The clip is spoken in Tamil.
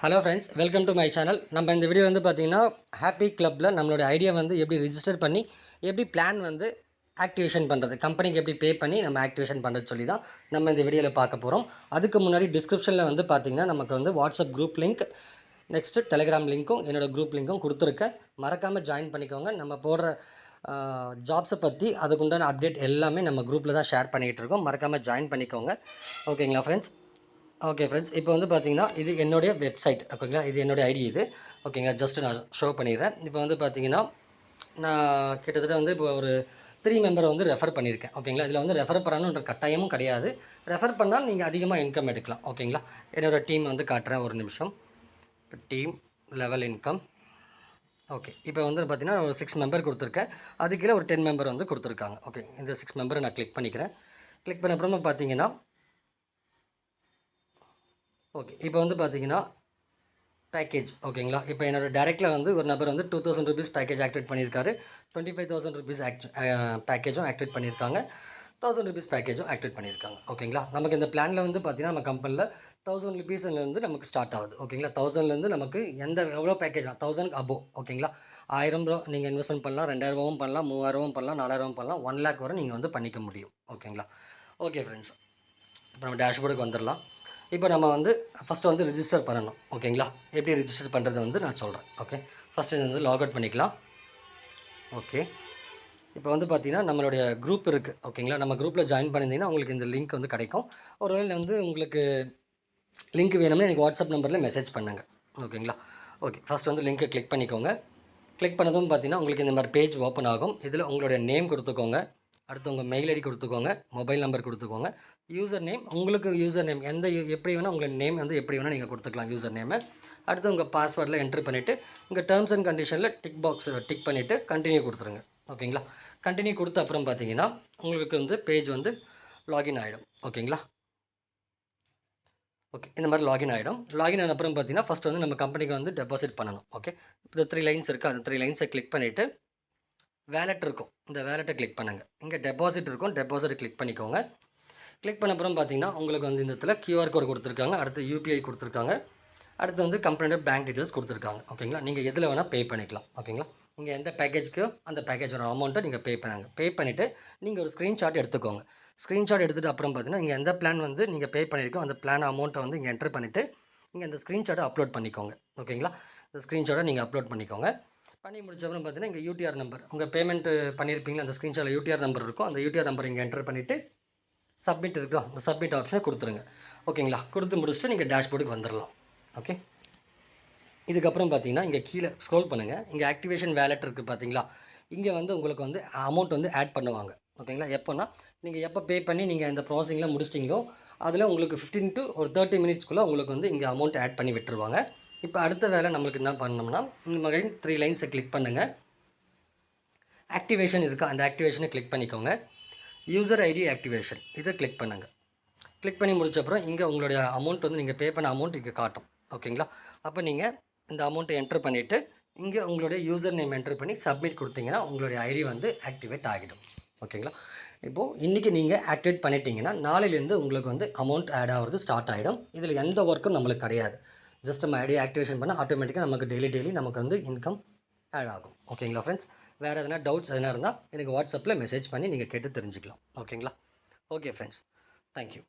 Hello friends, welcome to my channel. நம்ம இந்த வீடியோ வந்து பார்த்திங்கன்னா ஹாப்பி கிளப்பில் நம்மளோட ஐடியா வந்து எப்படி ரிஜிஸ்டர் பண்ணி எப்படி பிளான் வந்து ஆக்டிவேஷன் பண்ணுறது, கம்பெனிக்கு எப்படி பே பண்ணி நம்ம ஆக்டிவேஷன் பண்ணுறது சொல்லி தான் நம்ம இந்த வீடியோவில் பார்க்க போகிறோம். அதுக்கு முன்னாடி டிஸ்கிரிப்ஷனில் வந்து பார்த்திங்கன்னா நமக்கு வந்து WhatsApp group link, next Telegram லிங்க்கும் என்னோடய குரூப் லிங்க்கும் கொடுத்துருக்கேன். மறக்காமல் ஜாயின் பண்ணிக்கோங்க. நம்ம போடுற ஜாப்ஸை பற்றி அதுக்குண்டான அப்டேட் எல்லாமே நம்ம குரூப்பில் தான் ஷேர் பண்ணிகிட்டு இருக்கோம். மறக்காமல் ஜாயின் பண்ணிக்கோங்க. ஓகேங்களா ஃப்ரெண்ட்ஸ்? ஓகே ஃப்ரெண்ட்ஸ், இப்போ வந்து பார்த்தீங்கன்னா இது என்னுடைய வெப்சைட். ஓகேங்களா, இது என்னுடைய ஐடி இது. ஓகேங்களா, ஜஸ்ட் நான் ஷோ பண்ணிடுறேன். இப்போ வந்து பார்த்தீங்கன்னா நான் கிட்டத்தட்ட வந்து இப்போ ஒரு 3 மெம்பரை வந்து ரெஃபர் பண்ணியிருக்கேன். ஓகேங்களா, இதில் வந்து ரெஃபர் பண்ணணுன்ற கட்டாயமும் கிடையாது. ரெஃபர் பண்ணால் நீங்கள் அதிகமாக இன்கம் எடுக்கலாம். ஓகேங்களா, என்னோடய டீம் வந்து காட்டுறேன், ஒரு நிமிஷம். இப்போ டீம் லெவல் இன்கம். ஓகே, இப்போ வந்து பார்த்தீங்கன்னா ஒரு 6 மெம்பர் கொடுத்துருக்கேன். அது கீழே ஒரு 10 மெம்பர் வந்து கொடுத்துருக்காங்க. ஓகே, இந்த 6 மெம்பரை நான் கிளிக் பண்ணிக்கிறேன். கிளிக் பண்ண அப்புறமா பார்த்தீங்கன்னா ஓகே, இப்போ வந்து பார்த்தீங்கன்னா பேக்கேஜ். ஓகேங்களா, இப்போ என்னோடய டேரெக்டில் வந்து ஒரு நபர் வந்து 2000 ருபீஸ் பேக்கேஜ் ஆக்டிவேட் பண்ணியிருக்காரு. 25,000 ருபீஸ் பேக்கேஜும் ஆக்டிவேட் பண்ணியிருக்காங்க. 1000 ருபீஸ் பேக்கேஜும் ஆக்டிவேட் பண்ணியிருக்காங்க. ஓகேங்களா, நமக்கு இந்த பிளானில் வந்து பார்த்திங்கன்னா நம்ம கம்பெனியில் 1000 ருபீஸ்லேருந்து நமக்கு ஸ்டார்ட் ஆகுது. ஓகேங்களா, 1000லேருந்து நமக்கு எவ்வளோ பேக்கேஜ் 1000 அபோவ். ஓகேங்களா, 1000 ரூபா நீங்கள் இன்வெஸ்ட்மெண்ட் பண்ணலாம், 2000 பண்ணலாம், 3000 பண்ணலாம், 4000 பண்ணலாம், 1 லேக் வரை நீங்கள் வந்து பண்ணிக்க முடியும். ஓகேங்களா. ஓகே ஃப்ரெண்ட்ஸ், இப்போ நம்ம டேஷ்போர்டுக்கு வந்துடலாம். இப்போ நம்ம வந்து ஃபஸ்ட்டு வந்து ரிஜிஸ்டர் பண்ணணும். ஓகேங்களா, எப்படி ரிஜிஸ்டர் பண்ணுறது வந்து நான் சொல்கிறேன். ஓகே, ஃபஸ்ட்டு இது வந்து லாக் அவுட் பண்ணிக்கலாம். ஓகே, இப்போ வந்து பார்த்திங்கன்னா நம்மளுடைய குரூப் இருக்குது. ஓகேங்களா, நம்ம குரூப்பில் ஜாயின் பண்ணியிருந்தீங்கன்னா உங்களுக்கு இந்த லிங்க் வந்து கிடைக்கும். ஒருவேளை வந்து உங்களுக்கு லிங்க் வேணும்னா எனக்கு வாட்ஸ்அப் நம்பரில் மெசேஜ் பண்ணுங்கள். ஓகேங்களா. ஓகே, ஃபஸ்ட் வந்து லிங்க்கை கிளிக் பண்ணிக்கோங்க. கிளிக் பண்ணதும் பார்த்திங்கன்னா உங்களுக்கு இந்த மாதிரி பேஜ் ஓப்பன் ஆகும். இதில் உங்களுடைய நேம் கொடுத்துக்கோங்க. அடுத்து உங்கள் மெயில் ஐடி கொடுத்துக்கோங்க, மொபைல் நம்பர் கொடுத்துக்கோங்க, யூசர் நேம் உங்களுக்கு யூசர் நேம் எப்படி வேணால் உங்கள் நேம் வந்து எப்படி வேணால் நீங்கள் கொடுத்துக்கலாம் யூசர் நேமை. அடுத்து உங்கள் பாஸ்வேர்டில் என்ட்ரு பண்ணிவிட்டு இங்கே டேர்ம்ஸ் அண்ட் கண்டிஷனில் டிக் பண்ணிவிட்டு கண்டினியூ கொடுத்துருங்க. ஓகேங்களா, கண்டினியூ கொடுத்த அப்புறம் பார்த்தீங்கன்னா உங்களுக்கு வந்து பேஜ் வந்து லாகின் ஆகிடும். ஓகேங்களா. ஓகே, இந்த மாதிரி லாகின் ஆகிடும். லாகின் ஆன அப்புறம் பார்த்தீங்கன்னா ஃபஸ்ட் வந்து நம்ம கம்பெனிக்கு வந்து டெபாசிட் பண்ணணும். ஓகே, இந்த 3 லைன்ஸ் இருக்குது, அந்த 3 லைன்ஸை கிளிக் பண்ணிவிட்டு வேலெட் இருக்கும், இந்த வேலெட்டை கிளிக் பண்ணுங்கள். இங்கே டெபாசிட் இருக்கும், டெபாசிட் கிளிக் பண்ணிக்கோங்க. கிளிக் பண்ண அப்புறம் பார்த்தீங்கன்னா உங்களுக்கு வந்து இந்த இடத்துல கியூஆர் கோட் கொடுத்துருக்காங்க, அடுத்து யூபிஐ கொடுத்துருக்காங்க, அடுத்து வந்து கம்பெனியோட பேங்க் டீட்டெயில்ஸ் கொடுத்துருக்காங்க. ஓகேங்களா, நீங்கள் எதில் வேணால் பே பண்ணிக்கலாம். ஓகேங்களா, நீங்கள் எந்த பேக்கேஜ்க்கோ அந்த பேக்கேஜோட அமௌண்ட்டை நீங்கள் பே பண்ணுங்கள். பே பண்ணிவிட்டு நீங்கள் ஒரு ஸ்க்ரீன்ஷாட் எடுத்துக்கோங்க. ஸ்க்ரீன்ஷாட் எடுத்துகிட்டு அப்புறம் பார்த்தீங்கன்னா இங்கே எந்த பிளான் வந்து நீங்கள் பே பண்ணியிருக்கோ அந்த பிளான் அமௌண்ட்டை வந்து இங்கே என்ட்ரு பண்ணிவிட்டு நீங்கள் இந்த ஸ்க்ரீன்ஷாட்டை அப்லோட் பண்ணிக்கோங்க. ஓகேங்களா, இந்த ஸ்க்ரீன்ஷாட்டை நீங்கள் அப்லோட் பண்ணிக்கோங்க. பண்ணி முடிச்சப்பறம் பார்த்தீங்கன்னா இங்கே யூடிஆர் நம்பர், உங்கள் பேமெண்ட்டு பண்ணியிருப்பீங்களா அந்த ஸ்க்ரீன்ஷாட்டில் யூடிஆர் நம்பர் இருக்கும், அந்த யூடிஆர் நம்பர் இங்கே என்ட்ரு பண்ணிவிட்டு சப்மிட் இருக்கா, அந்த சப்மிட் ஆப்ஷனை கொடுத்துருங்க. ஓகேங்களா, கொடுத்து முடிச்சுட்டு நீங்கள் டேஷ்போர்டுக்கு வந்துடலாம். ஓகே, இதுக்கப்புறம் பார்த்தீங்கன்னா இங்கே கீழே ஸ்க்ரோல் பண்ணுங்கள். இங்கே ஆக்டிவேஷன் வேலெட் இருக்குது பார்த்தீங்களா, இங்கே வந்து உங்களுக்கு வந்து அமௌண்ட் வந்து ஆட் பண்ணுவாங்க. ஓகேங்களா, எப்போன்னா நீங்கள் எப்போ பே பண்ணி நீங்கள் இந்த ப்ராசஸிங்லாம் முடிச்சிட்டிங்களோ அதில் உங்களுக்கு 15 to ஒரு 30 மினிட்ஸ்க்குள்ளே உங்களுக்கு வந்து இங்கே அமௌண்ட் ஆட் பண்ணி விட்டுருவாங்க. இப்போ அடுத்த வேலை நம்மளுக்கு என்ன பண்ணணும்னா இந்த மாதிரி 3 லைன்ஸை கிளிக் பண்ணுங்கள். ஆக்டிவேஷன் இருக்கா, அந்த ஆக்டிவேஷனை கிளிக் பண்ணிக்கோங்க. யூசர் ஐடி ஆக்டிவேஷன் இதை கிளிக் பண்ணுங்கள். கிளிக் பண்ணி முடிச்சப்பறம் இங்கே உங்களுடைய அமௌண்ட் வந்து நீங்கள் பே பண்ண அமௌண்ட் இங்கே காட்டும். ஓகேங்களா, அப்போ நீங்கள் இந்த அமௌண்ட்டை என்ட்ரு பண்ணிவிட்டு இங்கே உங்களுடைய யூசர் நேம் என்ட்ரு பண்ணி சப்மிட் கொடுத்தீங்கன்னா உங்களுடைய ஐடி வந்து ஆக்டிவேட் ஆகிடும். ஓகேங்களா, இப்போது இன்றைக்கி நீங்கள் ஆக்டிவேட் பண்ணிட்டீங்கன்னா நாளையிலேருந்து உங்களுக்கு வந்து அமௌண்ட் ஆட் ஆகிறது ஸ்டார்ட் ஆகிடும். இதில் எந்த ஒர்க்கும் நம்மளுக்கு கிடையாது. ஜஸ்ட் நம்ம ஐடி ஆக்டிவேஷன் பண்ணால் ஆட்டோமேட்டிக்காக நமக்கு டெய்லி நமக்கு வந்து இன்கம் ஆட் ஆகும். ஓகேங்களா ஃப்ரெண்ட்ஸ், வேறு எதனா டவுட்ஸ் எதனா இருந்தால் எனக்கு வாட்ஸ்அப்பில் மெசேஜ் பண்ணி நீங்கள் கேட்டு தெரிஞ்சுக்கலாம். ஓகேங்களா. Okay friends, thank you.